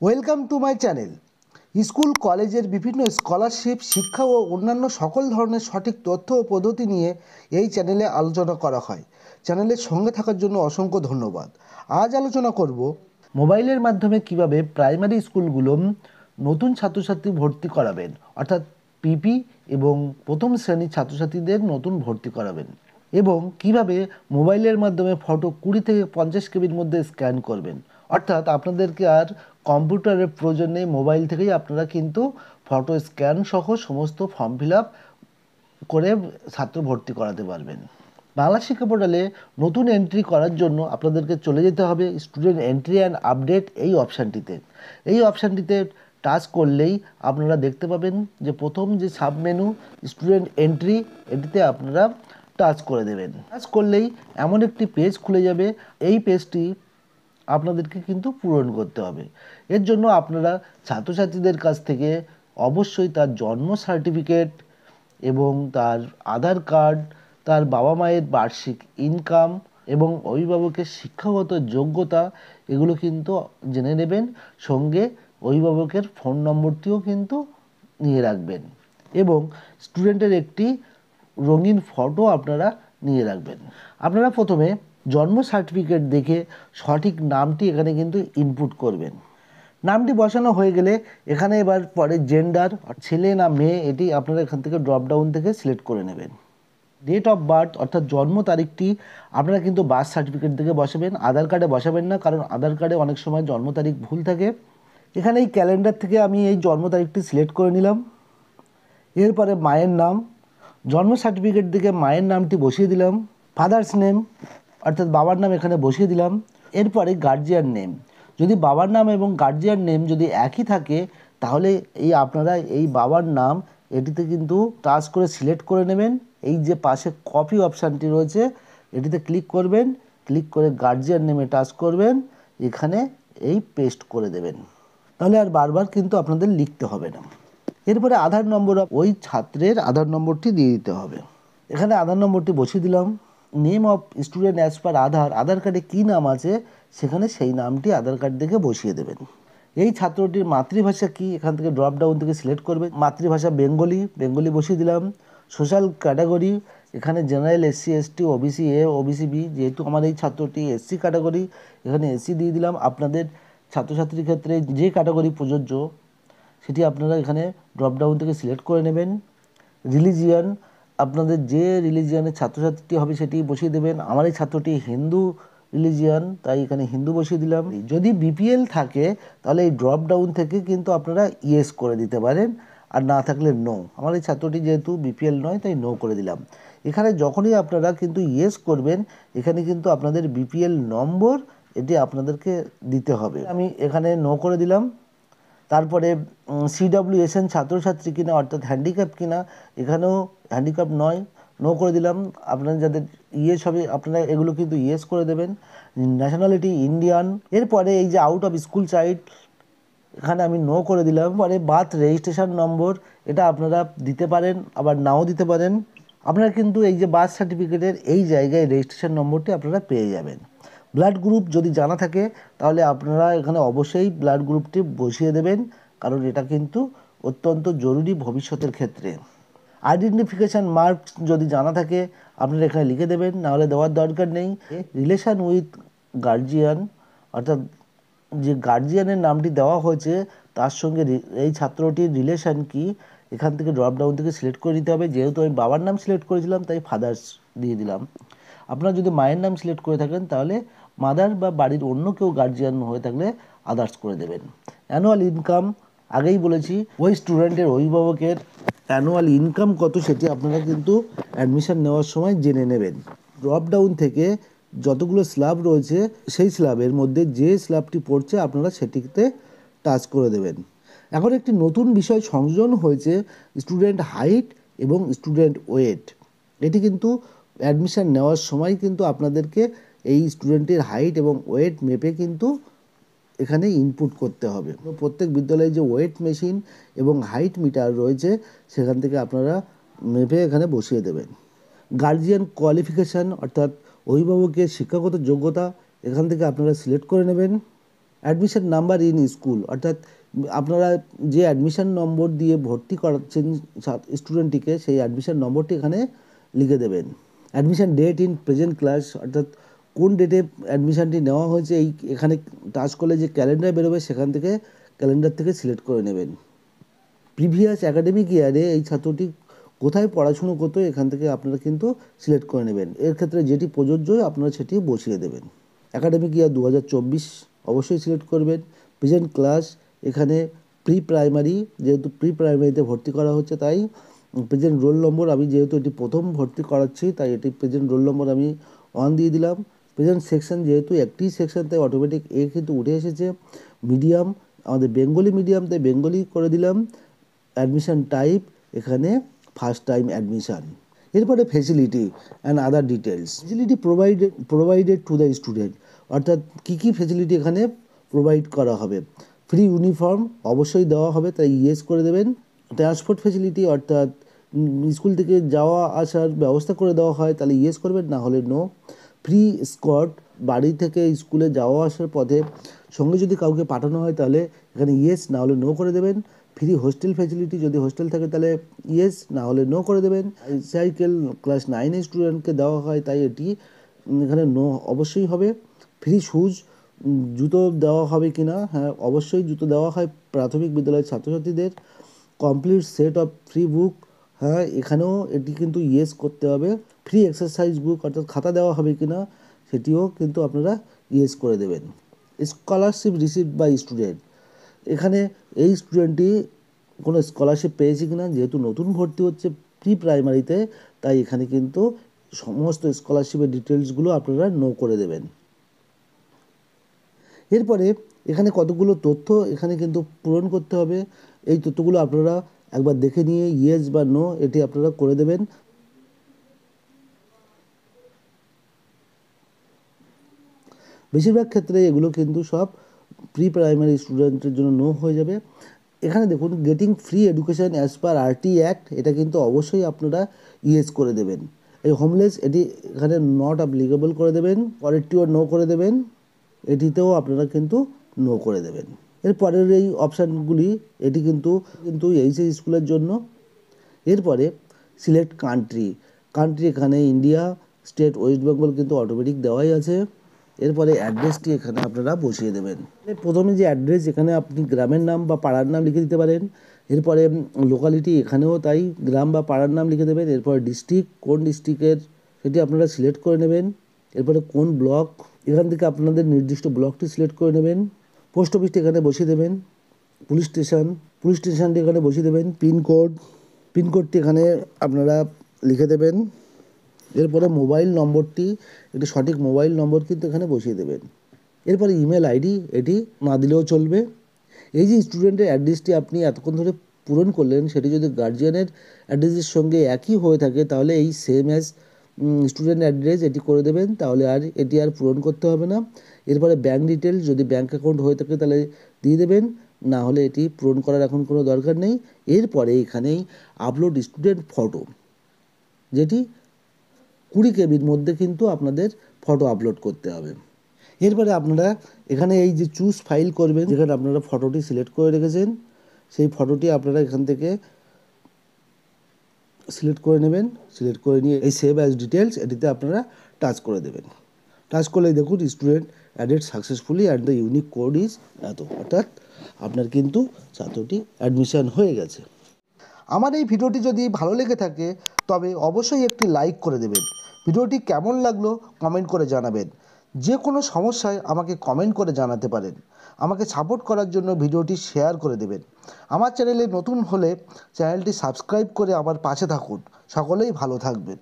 Welcome to my channel. School কলেজের বিভিন্ন scholarship, শিক্ষা ও অন্যান্য সকল ধরনের সঠিক তথ্য ও পদ্ধতি নিয়ে এই চ্যানেলে আলোচনা করা হয়। চ্যানেলের সঙ্গে থাকার জন্য অসংখ্য ধন্যবাদ। আজ আলোচনা করব মোবাইলের মাধ্যমে কিভাবে প্রাইমারি স্কুলগুলো নতুন ছাত্রছাত্রী ভর্তি করাবেন, অর্থাৎ পিপি এবং প্রথম শ্রেণীর ছাত্রছাত্রীদের নতুন ভর্তি করাবেন, এবং কিভাবে মোবাইলের মাধ্যমে ফটো 20 থেকে 50 কেবির মধ্যে স্ক্যান করবেন। অর্থাৎ আপনাদেরকে আর কম্পিউটারের প্রয়োজন নেই, মোবাইল থেকেই আপনারা কিন্তু ফটো স্ক্যান সহ সমস্ত ফর্ম ফিল আপ করে ছাত্র ভর্তি করাতে পারবেন। বাংলা শিক্ষা পোর্টালে নতুন এন্ট্রি করার জন্য আপনাদেরকে চলে যেতে হবে স্টুডেন্ট এন্ট্রি অ্যান্ড আপডেট এই অপশানটিতে। এই অপশানটিতে টাচ করলেই আপনারা দেখতে পাবেন যে প্রথম যে সাব মেনু স্টুডেন্ট এন্ট্রি, এটিতে আপনারা টাচ করে দেবেন। টাচ করলেই এমন একটি পেজ খুলে যাবে। এই পেজটি আপনাদেরকে কিন্তু পূরণ করতে হবে। এর জন্য আপনারা ছাত্রছাত্রীদের কাছ থেকে অবশ্যই তার জন্ম সার্টিফিকেট এবং তার আধার কার্ড, তার বাবা মায়ের বার্ষিক ইনকাম এবং অভিভাবকের শিক্ষাগত যোগ্যতা এগুলো কিন্তু জেনে নেবেন। সঙ্গে অভিভাবকের ফোন নম্বরটিও কিন্তু নিয়ে রাখবেন এবং স্টুডেন্টের একটি রঙিন ফটো আপনারা নিয়ে রাখবেন। আপনারা প্রথমে জন্ম সার্টিফিকেট দেখে সঠিক নামটি এখানে কিন্তু ইনপুট করবেন। নামটি বসানো হয়ে গেলে এখানে এবার পরে জেন্ডার, ছেলে না মেয়ে, এটি আপনারা এখান থেকে ড্রপ ডাউন থেকে সিলেক্ট করে নেবেন। ডেট অফ বার্থ অর্থাৎ জন্ম তারিখটি আপনারা কিন্তু বার্থ সার্টিফিকেট থেকে বসাবেন, আধার কার্ডে বসাবেন না, কারণ আধার কার্ডে অনেক সময় জন্ম তারিখ ভুল থাকে। এখানে এই ক্যালেন্ডার থেকে আমি এই জন্ম তারিখটি সিলেক্ট করে নিলাম। এরপরে মায়ের নাম, জন্ম সার্টিফিকেট থেকে মায়ের নামটি বসিয়ে দিলাম। ফাদার্স নেম অর্থাৎ বাবার নাম এখানে বসিয়ে দিলাম। এরপরে গার্জিয়ান নেম, যদি বাবার নাম এবং গার্জিয়ান নেম যদি একই থাকে তাহলে আপনারা এই বাবার নাম এটিতে কিন্তু টাচ করে সিলেক্ট করে নেবেন। এই যে পাশে কপি অপশানটি রয়েছে এটিতে ক্লিক করবেন, ক্লিক করে গার্জিয়ান নেমে টাচ করবেন, এখানে এই পেস্ট করে দেবেন। তাহলে আর বারবার কিন্তু আপনাদের লিখতে হবে না। এরপরে আধার নম্বর, ওই ছাত্রের আধার নম্বরটি দিয়ে দিতে হবে। এখানে আধার নম্বরটি বসিয়ে দিলাম। Name of student as per Aadhaar কার্ডে কী নাম আছে সেখানে সেই নামটি আধার কার্ড দেখে বসিয়ে দেবেন। এই ছাত্রটির মাতৃভাষা কি, এখান থেকে ড্রপ ডাউন থেকে সিলেক্ট করবে। মাতৃভাষা বেঙ্গলি বসিয়ে দিলাম। সোশ্যাল ক্যাটাগরি, এখানে general, SC ST, OBC A, OBC B, যেহেতু আমার এই ছাত্রটি এসসি ক্যাটাগরি এখানে এসসি দিয়ে দিলাম। আপনাদের ছাত্রছাত্রীর ক্ষেত্রে যে ক্যাটাগরি প্রযোজ্য সেটি আপনারা এখানে ড্রপ ডাউন থেকে সিলেক্ট করে নেবেন। রিলিজিয়ান, আপনাদের যে রিলিজিয়ানের ছাত্রছাত্রী হবে সেটি বসিয়ে দেবেন। আমার এই ছাত্রটি হিন্দু রিলিজিয়ান, তাই এখানে হিন্দু বসিয়ে দিলাম। যদি বিপিএল থাকে তাহলে এই ড্রপ ডাউন থেকে কিন্তু আপনারা ইয়েস করে দিতে পারেন, আর না থাকলে নো। আমার এই ছাত্রটি যেহেতু বিপিএল নয় তাই নো করে দিলাম। এখানে যখনই আপনারা কিন্তু ইয়েস করবেন এখানে কিন্তু আপনাদের বিপিএল নম্বর এটি আপনাদেরকে দিতে হবে। আমি এখানে নো করে দিলাম। তারপরে সিডব্লিউএসএন ছাত্রছাত্রী কিনা অর্থাৎ হ্যান্ডিক্যাপ কিনা, এখানেও হ্যান্ডিক্যাপ নয়, নো করে দিলাম। আপনারা যাদের ইয়েস হবে আপনারা এগুলো কিন্তু ইয়েস করে দেবেন। Nationality Indian. এরপরে এই যে আউট অফ স্কুল চাইল্ড, এখানে আমি নো করে দিলাম। পরে বার্থ রেজিস্ট্রেশন নম্বর, এটা আপনারা দিতে পারেন আবার নাও দিতে পারেন। আপনারা কিন্তু এই যে বার্থ সার্টিফিকেটের এই জায়গায় রেজিস্ট্রেশন নম্বরটি আপনারা পেয়ে যাবেন। ব্লাড গ্রুপ যদি জানা থাকে তাহলে আপনারা এখানে অবশ্যই ব্লাড গ্রুপটি বসিয়ে দেবেন, কারণ এটা কিন্তু অত্যন্ত জরুরি ভবিষ্যতের ক্ষেত্রে। আইডেন্টিফিকেশান মার্ক যদি জানা থাকে আপনারা এখানে লিখে দেবেন, নাহলে দেওয়ার দরকার নেই। রিলেশান উইথ গার্জিয়ান, অর্থাৎ যে গার্জিয়ানের নামটি দেওয়া হয়েছে তার সঙ্গে এই ছাত্রটির রিলেশান কি, এখান থেকে ড্রপ ডাউন থেকে সিলেক্ট করে নিতে হবে। যেহেতু আমি বাবার নাম সিলেক্ট করেছিলাম তাই ফাদার্স দিয়ে দিলাম। আপনারা যদি মায়ের নাম সিলেক্ট করে থাকেন তাহলে মাদার, বা বাড়ির অন্য কেউ গার্জিয়ান হয়ে থাকলে আদার্স করে দেবেন। অ্যানুয়াল ইনকাম, আগেই বলেছি ওই স্টুডেন্টের অভিভাবকের অ্যানুয়াল ইনকাম কত সেটি আপনারা কিন্তু অ্যাডমিশন নেওয়ার সময় জেনে নেবেন। ড্রপ ডাউন থেকে যতগুলো স্ল্যাব রয়েছে সেই স্ল্যাবের মধ্যে যে স্ল্যাবটি পড়ছে আপনারা সেটিতে টাচ করে দেবেন। এখন একটি নতুন বিষয় সংযোজন হয়েছে, স্টুডেন্ট হাইট এবং স্টুডেন্ট ওয়েট। এটি কিন্তু অ্যাডমিশন নেওয়ার সময় কিন্তু আপনাদেরকে এই স্টুডেন্টের হাইট এবং ওয়েট মেপে কিন্তু এখানে ইনপুট করতে হবে। প্রত্যেক বিদ্যালয়ে যে ওয়েট মেশিন এবং হাইট মিটার রয়েছে সেখান থেকে আপনারা মেপে এখানে বসিয়ে দেবেন। গার্জিয়ান কোয়ালিফিকেশান অর্থাৎ অভিভাবকের শিক্ষাগত যোগ্যতা, এখান থেকে আপনারা সিলেক্ট করে নেবেন। অ্যাডমিশন নাম্বার ইন স্কুল, অর্থাৎ আপনারা যে অ্যাডমিশন নম্বর দিয়ে ভর্তি করাচ্ছেন স্টুডেন্টটিকে, সেই অ্যাডমিশন নম্বরটি এখানে লিখে দেবেন। Admission date in present class, অর্থাৎ কোন ডেটে অ্যাডমিশনটি নেওয়া হয়েছে এখানে টাচ করলে যে ক্যালেন্ডার বেরোবে সেখান থেকে ক্যালেন্ডার থেকে সিলেক্ট করে নেবেন। প্রিভিয়াস অ্যাকাডেমিক ইয়ারে এই ছাত্রটি কোথায় পড়াশুনো করতো এখান থেকে আপনারা কিন্তু সিলেক্ট করে নেবেন। এর ক্ষেত্রে যেটি প্রযোজ্য আপনারা সেটি বসিয়ে দেবেন। অ্যাকাডেমিক ইয়ার 2024 অবশ্যই সিলেক্ট করবেন। প্রেজেন্ট ক্লাস, এখানে প্রি প্রাইমারি, যেহেতু প্রি প্রাইমারিতে ভর্তি করা হচ্ছে তাই প্রেজেন্ট রোল নম্বর, আমি যেহেতু এটি প্রথম ভর্তি করাচ্ছি তাই এটি প্রেজেন্ট রোল নম্বর আমি 1 দিয়ে দিলাম। প্রেজেন্ট সেকশন, যেহেতু একটি সেকশন তাই অটোমেটিক এ কিন্তু উঠে এসেছে। মিডিয়াম আমাদের বেঙ্গলি মিডিয়াম তাই বেঙ্গলি করে দিলাম। অ্যাডমিশন টাইপ এখানে ফার্স্ট টাইম অ্যাডমিশন। এরপরে facility and other details. Facility provided to the student, অর্থাৎ কী কী ফেসিলিটি এখানে প্রোভাইড করা হবে। ফ্রি ইউনিফর্ম অবশ্যই দেওয়া হবে, তাই ইয়েস করে দেবেন। ট্রান্সপোর্ট ফেসিলিটি, অর্থাৎ স্কুল থেকে যাওয়া আসার ব্যবস্থা করে দেওয়া হয়, তাহলে ইয়েস করবেন, না হলে নো। ফ্রি স্কট, বাড়ি থেকে স্কুলে যাওয়া আসার পথে সঙ্গে যদি কাউকে পাঠানো হয় তাহলে এখানে ইয়েস, না হলে নো করে দেবেন। ফ্রি হোস্টেল ফেসিলিটি, যদি হোস্টেল থাকে তাহলে ইয়েস, না হলে নো করে দেবেন। সাইকেল ক্লাস 9 স্টুডেন্টকে দেওয়া হয় তাই এটি এখানে নো অবশ্যই হবে। ফ্রি শুজ, জুতো দেওয়া হবে কি না, হ্যাঁ অবশ্যই জুতো দেওয়া হয় প্রাথমিক বিদ্যালয়ের ছাত্রছাত্রীদের। কমপ্লিট সেট অফ ফ্রি বুক, হ্যাঁ এখানেও এটি কিন্তু ইয়েস করতে হবে। ফ্রি এক্সারসাইজ বুক, অর্থাৎ খাতা দেওয়া হবে কি না সেটিও কিন্তু আপনারা ইয়েস করে দেবেন। স্কলারশিপ রিসিভড বাই স্টুডেন্ট, এখানে এই স্টুডেন্টটি কোনো স্কলারশিপ পেয়েছে কি না, যেহেতু নতুন ভর্তি হচ্ছে প্রি প্রাইমারিতে তাই এখানে কিন্তু সমস্ত স্কলারশিপের ডিটেলসগুলো আপনারা নো করে দেবেন। এরপরে এখানে কতগুলো তথ্য এখানে কিন্তু পূরণ করতে হবে, এই তথ্যগুলো আপনারা একবার দেখে নিয়ে ইয়েস বা নো এটি আপনারা করে দেবেন। বেশিরভাগ ক্ষেত্রে এগুলো কিন্তু সব প্রি প্রাইমারি স্টুডেন্টের জন্য নো হয়ে যাবে। এখানে দেখুন getting free education as per RT act, এটা কিন্তু অবশ্যই আপনারা ইয়েস করে দেবেন। এই হোমলেস এটি এখানে নট অ্যাপ্লিকেবল করে দেবেন। পরেরটিও নো করে দেবেন, এটিতেও আপনারা কিন্তু নো করে দেবেন। এরপরের এই অপশানগুলি এটি কিন্তু এইচএস স্কুলের জন্য। এরপরে সিলেক্ট কান্ট্রি, এখানে ইন্ডিয়া, স্টেট ওয়েস্ট বেঙ্গল কিন্তু অটোমেটিক দেওয়াই আছে। এরপরে অ্যাড্রেসটি এখানে আপনারা বসিয়ে দেবেন। প্রথমে যে অ্যাড্রেস, এখানে আপনি গ্রামের নাম বা পাড়ার নাম লিখে দিতে পারেন। এরপরে লোকালিটি, এখানেও তাই গ্রাম বা পাড়ার নাম লিখে দেবেন। এরপরে ডিস্ট্রিক্ট, কোন ডিস্ট্রিক্টের সেটি আপনারা সিলেক্ট করে নেবেন। এরপরে কোন ব্লক, এখান থেকে আপনাদের নির্দিষ্ট ব্লকটি সিলেক্ট করে নেবেন। পোস্ট অফিসটি এখানে বসিয়ে দেবেন। পুলিশ স্টেশনটি এখানে বসিয়ে দেবেন। পিনকোডটি এখানে আপনারা লিখে দেবেন। এরপরে মোবাইল নম্বরটি, একটি সঠিক মোবাইল নম্বর কিন্তু এখানে বসিয়ে দেবেন। এরপরে ইমেল আইডি, এটি না দিলেও চলবে। এই যে স্টুডেন্টের অ্যাড্রেসটি আপনি এতক্ষণ ধরে পূরণ করলেন সেটি যদি গার্জিয়ানের অ্যাড্রেসের সঙ্গে একই হয়ে থাকে তাহলে এই সেম অ্যাজ স্টুডেন্ট অ্যাড্রেস এটি করে দেবেন, তাহলে এটি আর পূরণ করতে হবে না। এরপরে ব্যাঙ্ক ডিটেলস, যদি ব্যাঙ্ক অ্যাকাউন্ট হয়ে থাকে তাহলে দিয়ে দেবেন, না হলে এটি পূরণ করার এখন কোনো দরকার নেই। এরপরে এখানেই আপলোড স্টুডেন্ট ফটো, যেটি 20 কেবির মধ্যে কিন্তু আপনাদের ফটো আপলোড করতে হবে। এরপরে আপনারা এখানে এই যে চুজ ফাইল করবেন, যেখানে আপনারা ফটোটি সিলেক্ট করে রেখেছেন সেই ফটোটি আপনারা এখান থেকে সিলেক্ট করে নেবেন। সিলেক্ট করে নিয়ে এই সেভ অ্যাজ ডিটেলস এটিতে আপনারা টাচ করে দেবেন। টাচ করলে দেখুন student added successfully and the unique code is এত, অর্থাৎ আপনার কিন্তু ছাত্রটি অ্যাডমিশন হয়ে গেছে। আমার এই ভিডিওটি যদি ভালো লেগে থাকে তবে অবশ্যই একটি লাইক করে দেবেন। ভিডিওটি কেমন লাগলো কমেন্ট করে জানাবেন। যে কোনো সমস্যায় আমাকে কমেন্ট করে জানাতে পারেন। আমাকে সাপোর্ট করার জন্য ভিডিওটি শেয়ার করে দেবেন। আমার চ্যানেলে নতুন হলে চ্যানেলটি সাবস্ক্রাইব করে আমার পাশে থাকুন। সকলেই ভালো থাকবেন।